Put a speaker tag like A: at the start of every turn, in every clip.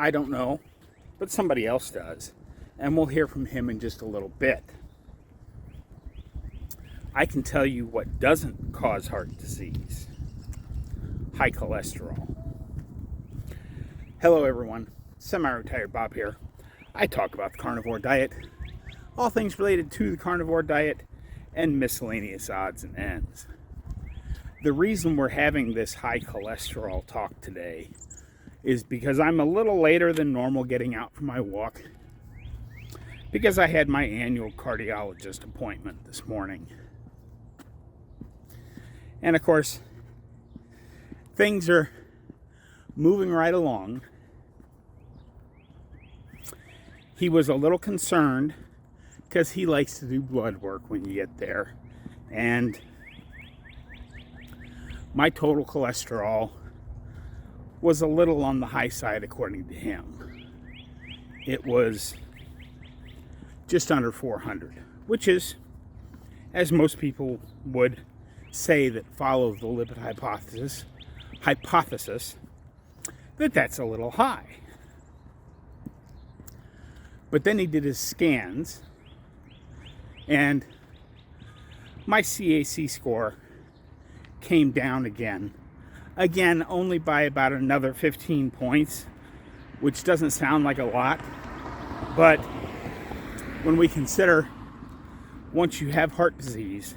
A: I don't know, but somebody else does. And we'll hear from him in just a little bit. I can tell you what doesn't cause heart disease: high cholesterol. Hello everyone, Semiretiredbob here. I talk about the carnivore diet, all things related to the carnivore diet, and miscellaneous odds and ends. The reason we're having this high cholesterol talk today is because I'm a little later than normal getting out for my walk, because I had my annual cardiologist appointment this morning. And of course, things are moving right along. He was a little concerned because he likes to do blood work when you get there. And my total cholesterol was a little on the high side according to him. It was just under 400, which is, as most people would say that follow the lipid hypothesis, that's a little high. But then he did his scans, and my CAC score came down again only by about another 15 points, which doesn't sound like a lot, but when we consider once you have heart disease,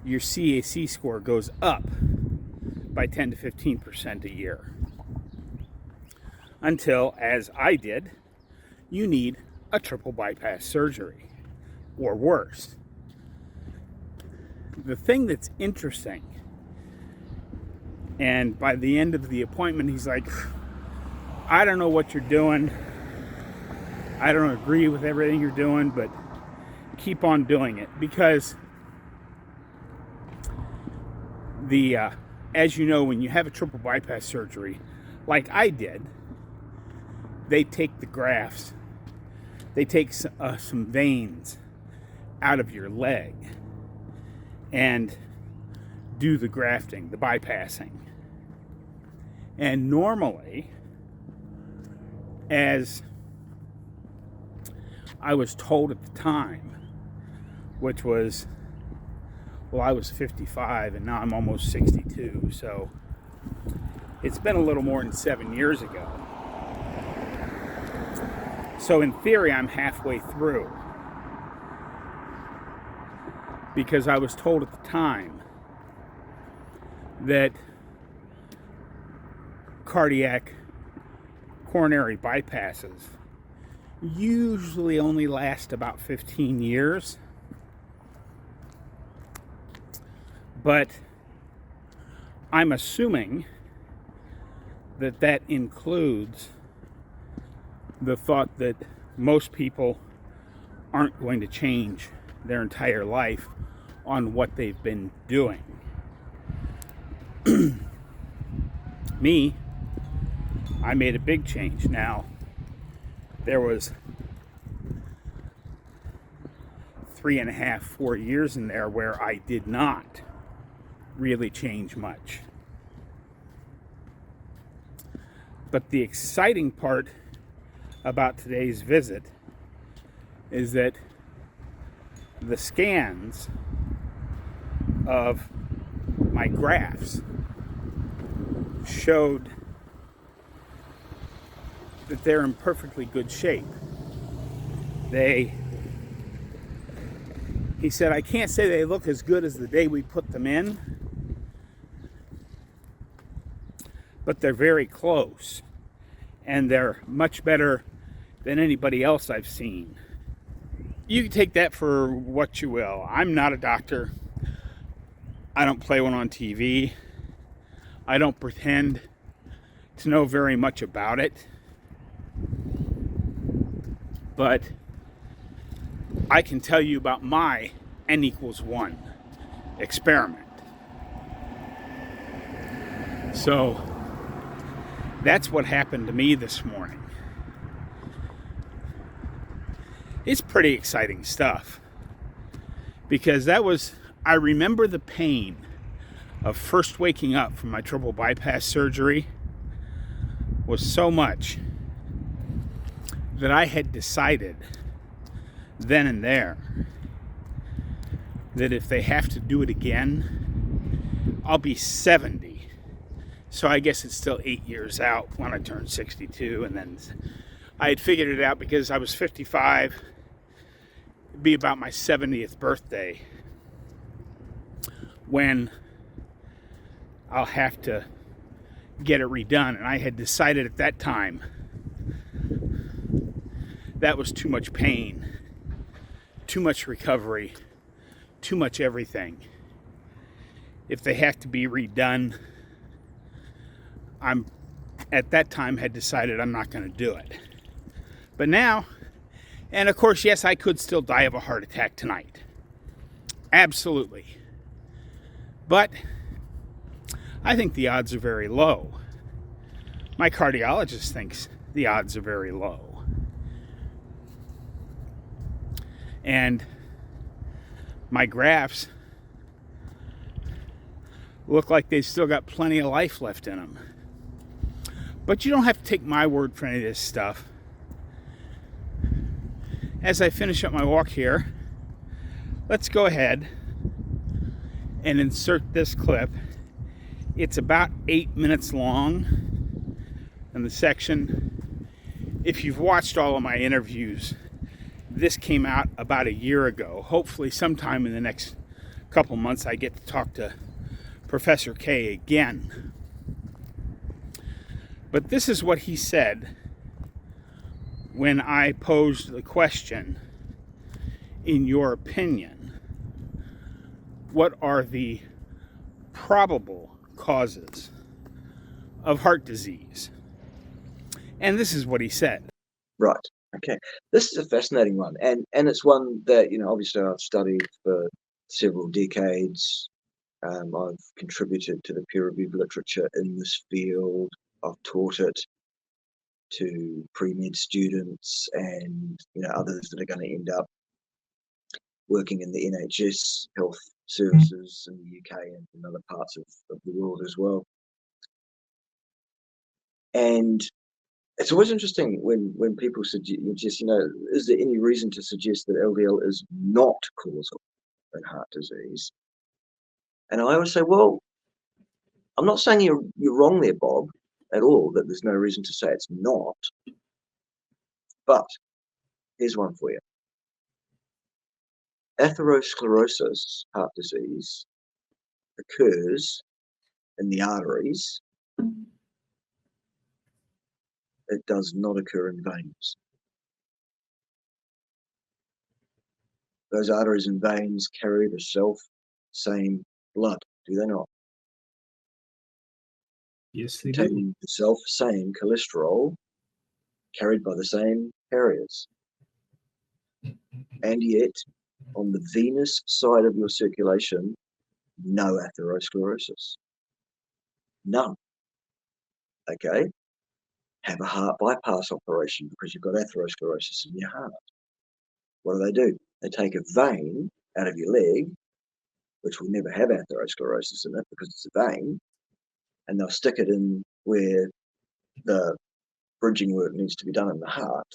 A: your CAC score goes up by 10 to 15% a year. Until, as I did, you need a triple bypass surgery, or worse. The thing that's interesting, and by the end of the appointment, he's like, I don't know what you're doing. I don't agree with everything you're doing, but keep on doing it. Because as you know, when you have a triple bypass surgery, like I did, they take the grafts, they take some veins out of your leg and do the grafting, the bypassing. And normally, as I was told at the time, which was, well, I was 55 and now I'm almost 62, so it's been a little more than 7 years ago. So in theory, I'm halfway through, because I was told at the time that cardiac coronary bypasses usually only last about 15 years. But I'm assuming that includes the thought that most people aren't going to change their entire life on what they've been doing. Me, I made a big change. Now, there was 3.5, 4 years in there where I did not really change much. But the exciting part about today's visit is that the scans of my graphs showed that they're in perfectly good shape. He said, I can't say they look as good as the day we put them in, but they're very close, and they're much better than anybody else I've seen. You can take that for what you will. I'm not a doctor. I don't play one on TV. I don't pretend to know very much about it. But I can tell you about my N=1 experiment. So that's what happened to me this morning. It's pretty exciting stuff, because I remember the pain of first waking up from my triple bypass surgery was so much that I had decided then and there that if they have to do it again, I'll be 70. So I guess it's still 8 years out when I turn 62. And then I had figured it out because I was 55. It'd be about my 70th birthday when I'll have to get it redone. And I had decided at that time that was too much pain, too much recovery, too much everything. If they have to be redone, I'm at that time had decided I'm not going to do it. But now, and of course, yes, I could still die of a heart attack tonight. Absolutely. But I think the odds are very low. My cardiologist thinks the odds are very low. And my graphs look like they've still got plenty of life left in them. But you don't have to take my word for any of this stuff. As I finish up my walk here, let's go ahead and insert this clip. It's about 8 minutes long, and the section, if you've watched all of my interviews, this came out about a year ago. Hopefully sometime in the next couple months I get to talk to Professor K again. But this is what he said when I posed the question, in your opinion, what are the probable causes of heart disease? And this is what he said.
B: Right. Okay. This is a fascinating one, and it's one that, obviously I've studied for several decades. I've contributed to the peer-reviewed literature in this field. I've taught it to pre-med students and others that are going to end up working in the NHS health services in the UK and in other parts of the world as well. And it's always interesting when people suggest, is there any reason to suggest that LDL is not causal in heart disease? And I always say, well, I'm not saying you're wrong there, Bob, at all, that there's no reason to say it's not. But here's one for you. Atherosclerosis, heart disease, occurs in the arteries. It does not occur in veins. Those arteries and veins carry the same blood, do they not?
A: Yes, they
B: Containing the same cholesterol carried by the same carriers. And yet, on the venous side of your circulation, no atherosclerosis. None. Okay? Have a heart bypass operation because you've got atherosclerosis in your heart. What do? They take a vein out of your leg, which will never have atherosclerosis in it because it's a vein, and they'll stick it in where the bridging work needs to be done in the heart.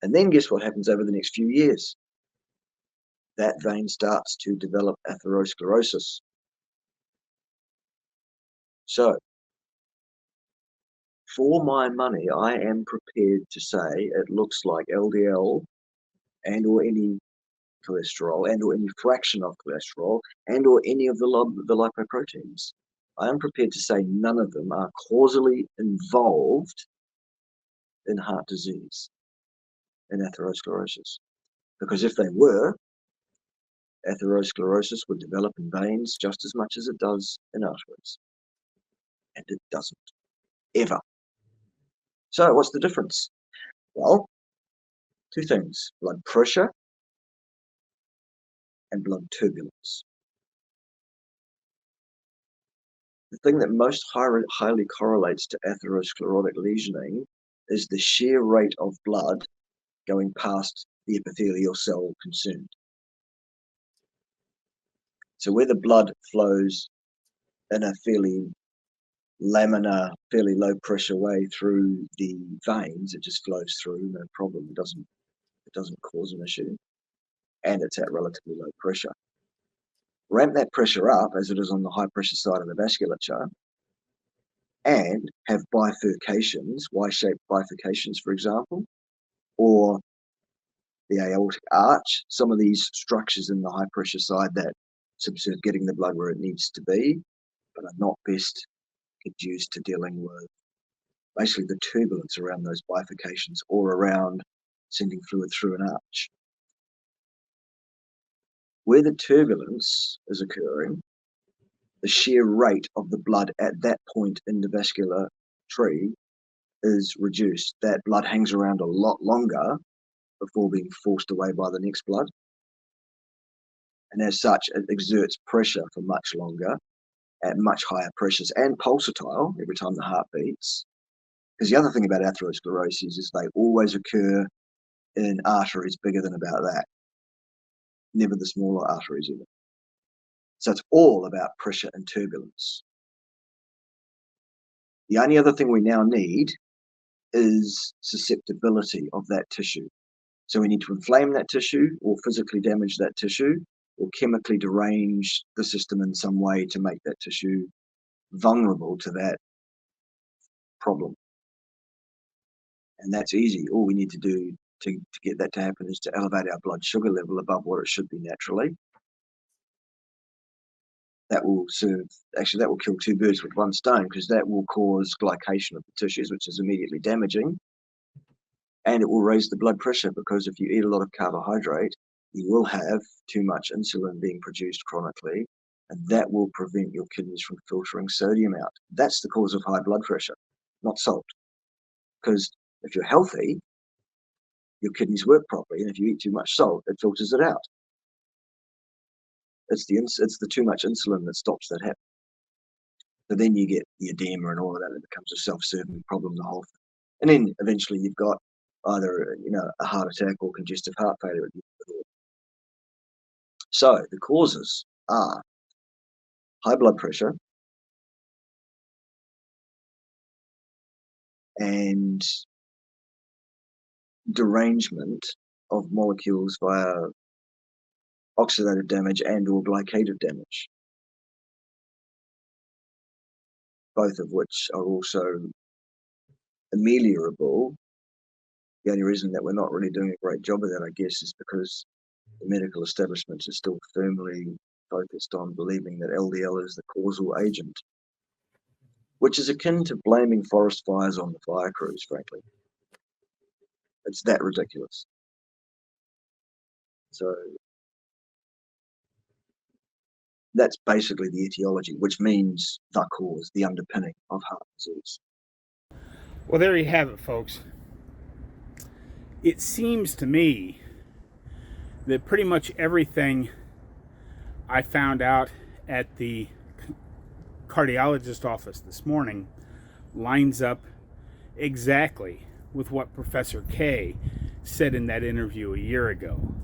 B: And then guess what happens over the next few years? That vein starts to develop atherosclerosis. So, for my money, I am prepared to say it looks like LDL and or any cholesterol and or any fraction of cholesterol and or any of the lipoproteins. I am prepared to say none of them are causally involved in heart disease and atherosclerosis. Because if they were, atherosclerosis would develop in veins just as much as it does in arteries. And it doesn't, ever. So what's the difference? Well, two things: blood pressure and blood turbulence. The thing that most highly correlates to atherosclerotic lesioning is the sheer rate of blood going past the epithelial cell concerned. So where the blood flows in a fairly laminar, fairly low pressure way through the veins. It just flows through, no problem. It doesn't cause an issue, and it's at relatively low pressure. Ramp that pressure up as it is on the high pressure side of the vasculature, and have bifurcations, Y-shaped bifurcations, for example, or the aortic arch, some of these structures in the high pressure side that sort of getting the blood where it needs to be, but are not best conducive to dealing with basically the turbulence around those bifurcations or around sending fluid through an arch. Where the turbulence is occurring, the shear rate of the blood at that point in the vascular tree is reduced. That blood hangs around a lot longer before being forced away by the next blood. And as such, it exerts pressure for much longer at much higher pressures and pulsatile every time the heart beats. Because the other thing about atherosclerosis is they always occur in arteries bigger than about that, never the smaller arteries either. So it's all about pressure and turbulence. The only other thing we now need is susceptibility of that tissue. So we need to inflame that tissue or physically damage that tissue or chemically derange the system in some way to make that tissue vulnerable to that problem. And that's easy. All we need to do to get that to happen is to elevate our blood sugar level above what it should be naturally. That will kill two birds with one stone, because that will cause glycation of the tissues, which is immediately damaging. And it will raise the blood pressure, because if you eat a lot of carbohydrate, you will have too much insulin being produced chronically, and that will prevent your kidneys from filtering sodium out. That's the cause of high blood pressure, not salt. Because if you're healthy, your kidneys work properly, and if you eat too much salt, it filters it out. It's the too much insulin that stops that happening. So then you get the edema and all of that. It becomes a self-serving problem, the whole thing. And then eventually you've got either a heart attack or congestive heart failure. So the causes are high blood pressure and derangement of molecules via oxidative damage and or glycative damage, both of which are also ameliorable. The only reason that we're not really doing a great job of that, I guess, is because the medical establishment is still firmly focused on believing that LDL is the causal agent, which is akin to blaming forest fires on the fire crews, frankly. It's that ridiculous. So that's basically the etiology, which means the cause, the underpinning of heart disease.
A: Well, there you have it, folks. It seems to me that pretty much everything I found out at the cardiologist office this morning lines up exactly with what Professor K said in that interview a year ago.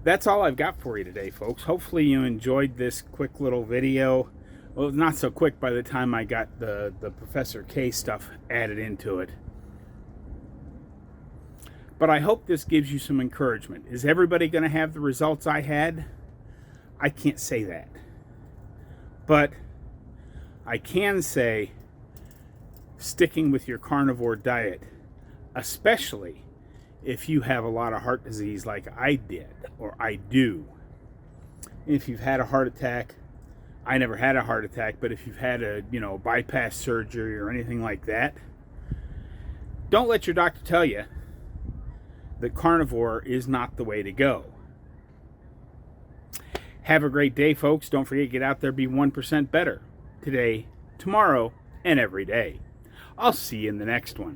A: That's all I've got for you today, folks. Hopefully you enjoyed this quick little video. Well, not so quick by the time I got the Professor K stuff added into it. But I hope this gives you some encouragement. Is everybody going to have the results I had? I can't say that. But I can say sticking with your carnivore diet, especially if you have a lot of heart disease like I did or I do. If you've had a heart attack, I never had a heart attack, but if you've had a bypass surgery or anything like that, don't let your doctor tell you that carnivore is not the way to go. Have a great day, folks. Don't forget to get out there, be 1% better today, tomorrow, and every day. I'll see you in the next one.